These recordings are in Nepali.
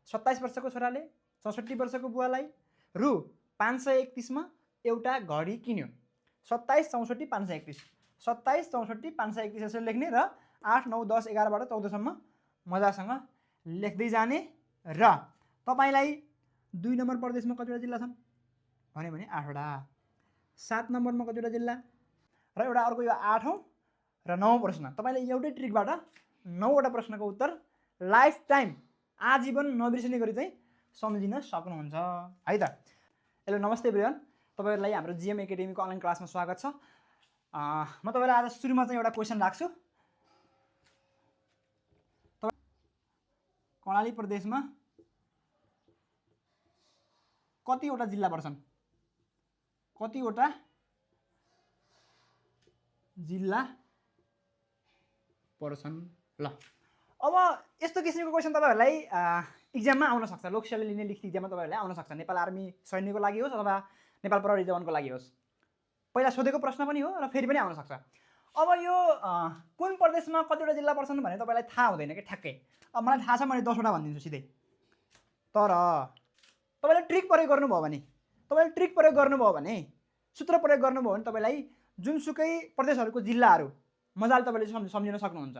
27 वर्षको छोराले 64 वर्षको बुवालाई रु 531 मा एउटा घडी किन्यो। 27 64 531 27 64 531 यसरी लेख्ने र 8 9 10 11 बाट 14 सम्म मजासँग लेख्दै जाने र तपाईलाई 2 नम्बर प्रदेशमा कतिवटा जिल्ला छन् भने 8 वटा। 7 नम्बरमा कतिवटा जिल्ला र एउटा अर्को यो 8औं र 9औं प्रश्न तपाईले एउटै ट्रिकबाट 9 वटा प्रश्नको उत्तर लाइफ टाइम आजीवन नबिर्सिने गरी चाहिँ सम्झिन सक्नुहुन्छ है त। हेलो नमस्ते एभ्रीवन, तपाईहरुलाई हाम्रो जीएम एकेडेमीको अनलाइन क्लासमा स्वागत छ। म तपाईहरुलाई आज सुरुमा चाहिँ एउटा क्वेशन राख्छु। कर्णाली प्रदेशमा कतिवटा जिल्ला पर्छन्? कतिवटा जिल्ला पर्छन्? ल अब यस्तो किसिमको क्वेशन तपाईहरुलाई एक्जाममा आउन सक्छ। लोकसेवा लिने लिखित एक्जाममा तपाईहरुलाई आउन सक्छ। नेपाल आर्मी सैन्यको लागि होस् अथवा नेपाल प्रहरी जवानको लागि होस्। पहिला सोधेको प्रश्न पनि हो र फेरि पनि आउन सक्छ। अब यो कुन प्रदेशमा कतिवटा जिल्ला पर्छन् भने तपाईलाई थाहा हुँदैन के ठ्याक्कै। अब मलाई थाहा छ, मैले 10 वटा भनिदिन्छु सिधै। तर तपाईले ट्रिक प्रयोग गर्नुभयो भने सूत्र प्रयोग गर्नुभयो भने तपाईलाई जुनसुकै प्रदेशहरुको जिल्लाहरु मजाले तपाईले सम्झिन सक्नुहुन्छ।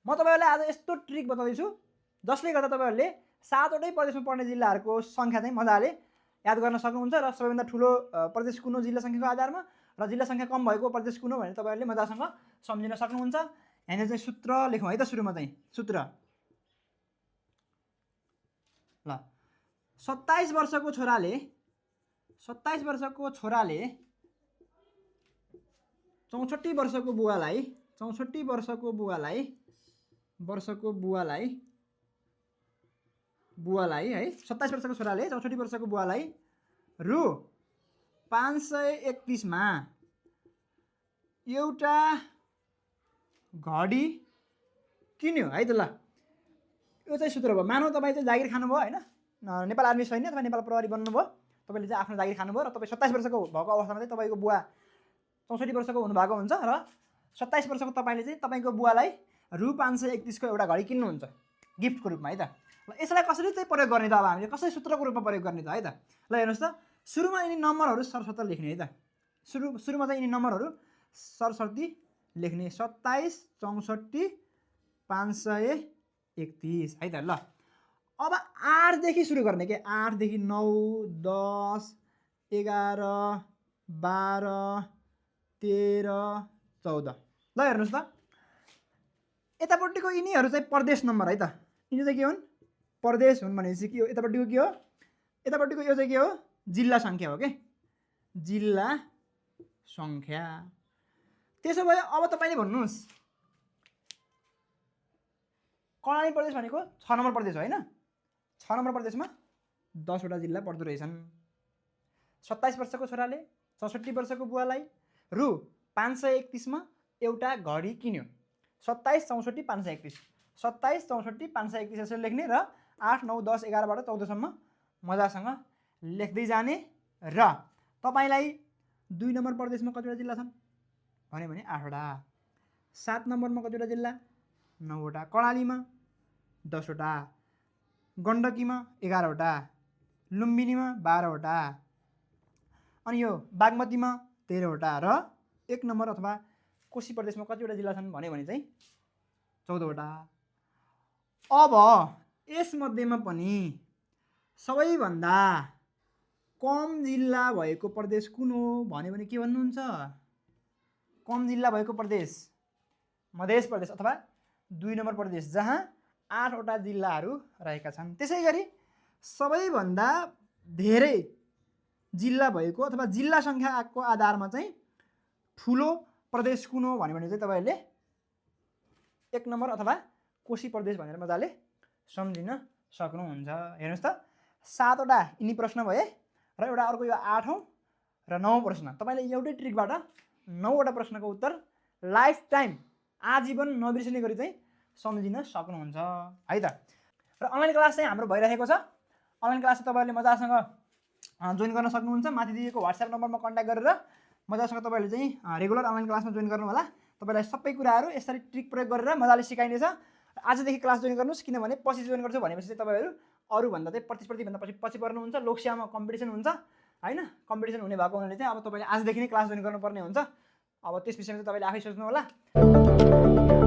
म तपाईहरुलाई आज यस्तो ट्रिक बताउँदैछु जसले गर्दा तपाईहरुले 7 वटै प्रदेशमा पर्ने जिल्लाहरुको संख्या चाहिँ मजाले याद गर्न सक्नुहुन्छ र सबैभन्दा ठूलो प्रदेश कुन हो जिल्ला संख्याको आधारमा र जिल्ला संख्या कम भएको प्रदेश कुन हो भने तपाईहरुले मजासँग सम्झिन सक्नुहुन्छ। यहाँ चाहिँ सूत्र लेखौँ है त। सुरुमा चाहिँ सूत्र ल 27 वर्षको छोराले 64 वर्षको बुवालाई है 27 वर्षको छोराले 64 वर्षको बुवालाई रु 531 मा एउटा घडी किन्यो है त। ल यो चाहिँ सूत्र भयो। मानौ तपाई चाहिँ जागिर खानुभयो हैन, नेपाल आर्मी सैन्य अथवा नेपाल प्रहरी बन्नुभयो, तपाईले चाहिँ आफ्नो जागिर खानुभयो र तपाई 27 वर्षको भएको अवस्थामा चाहिँ तपाईको बुवा 64 वर्षको हुनुभएको हुन्छ र 27 वर्षको तपाईले चाहिँ तपाईको बुवालाई रु 531 को एउटा घडी किन्नुहुन्छ गिफ्टको रूपमा है त। ल यसलाई कसरी चाहिँ प्रयोग गर्ने त? अब हामीले कसरी सूत्रको रूपमा प्रयोग गर्ने त है त। ल हेर्नुस् त, सुरुमा यिनी नम्बरहरु सरसर्ती लेख्ने है त। सुरुमा चाहिँ यिनी नम्बरहरु सरसर्ती लेख्ने 27 64 531 है त। ल अब 8 देखि सुरु गर्ने के 8 देखि 9 10 11 12 13 14। ल हेर्नुस् त, यतापट्टिको यिनीहरु चाहिँ प्रदेश नम्बर है त। यिनी चाहिँ के हुन्? प्रदेश हुन् भनेपछि के हो? यतापट्टिको के हो? यतापट्टिको यो चाहिँ के हो? जिल्ला संख्या हो के, जिल्ला संख्या। त्यसो भए अब तपाईले भन्नुस् कर्णाली प्रदेश भनेको 6 नम्बर प्रदेश हो हैन? 6 नम्बर प्रदेशमा 10 वटा जिल्ला पर्दो रहेछन्। 27 वर्षको छोराले 64 वर्षको बुवालाई रु 531 मा एउटा घडी किन्यो। 27 64 531 27 64 531 यसरी लेख्ने र 8 9 10 11 बाट 14 सम्म मजासँग लेख्दै जाने र तपाईलाई 2 नम्बर प्रदेशमा कतिवटा जिल्ला छन् भने 8 वटा। 7 नम्बरमा कतिवटा जिल्ला? 9 वटा। कर्णालीमा 10 वटा, गण्डकीमा 11 वटा, लुम्बिनीमा 12 वटा, अनि यो बागमतीमा 13 वटा र 1 नम्बर अथवा कोशी प्रदेशमा कतिवटा जिल्ला छन् भने चाहिँ 14 वटा। अब यस मध्येमा पनि सबैभन्दा कम जिल्ला भएको प्रदेश कुन हो भने के भन्नुहुन्छ? कम जिल्ला भएको प्रदेश मध्य प्रदेश अथवा 2 नम्बर प्रदेश जहाँ 8 वटा जिल्लाहरू रहेका छन्। त्यसैगरी सबैभन्दा धेरै जिल्ला भएको अथवा जिल्ला संख्याको आधारमा चाहिँ ठूलो प्रदेश कुन हो भने चाहिँ तपाईहरुले 1 नम्बर अथवा कोशी प्रदेश भनेर मजाले सम्झिन सक्नुहुन्छ। हेर्नुस् त, 7 वटा यिनी प्रश्न भए र एउटा अर्को यो 8औं र 9औं प्रश्न तपाईले एउटै ट्रिकबाट 9 वटा प्रश्नको उत्तर लाइफ टाइम आजीवन नबिर्सिने गरी चाहिँ सम्झिन सक्नुहुन्छ है त। र अनलाइन क्लास चाहिँ हाम्रो भइरहेको छ। अनलाइन क्लास तपाईहरुले मजासँग जोइन गर्न सक्नुहुन्छ। माथि दिएको WhatsApp नम्बरमा कन्ट्याक्ट गरेर मजासँग तपाईहरुले चाहिँ रेगुलर अनलाइन क्लासमा जोइन गर्नु होला। तपाईलाई सबै कुराहरू यसरी ट्रिक प्रयोग गरेर मजाले सिकाइनेछ। आजदेखि क्लास जोइन गर्नुहोस्, किनभने पछि जोइन गर्छु भनेपछि चाहिँ तपाईँहरू अरूभन्दा चाहिँ प्रतिस्पर्धीभन्दा पछि पर्नुहुन्छ, लोकसेवामा कम्पिटिसन हुन्छ होइन। कम्पिटिसन हुने भएको हुनाले चाहिँ अब तपाईँले आजदेखि नै क्लास जोइन गर्नुपर्ने हुन्छ। अब त्यस विषयमा चाहिँ तपाईँले आफै सोच्नु होला।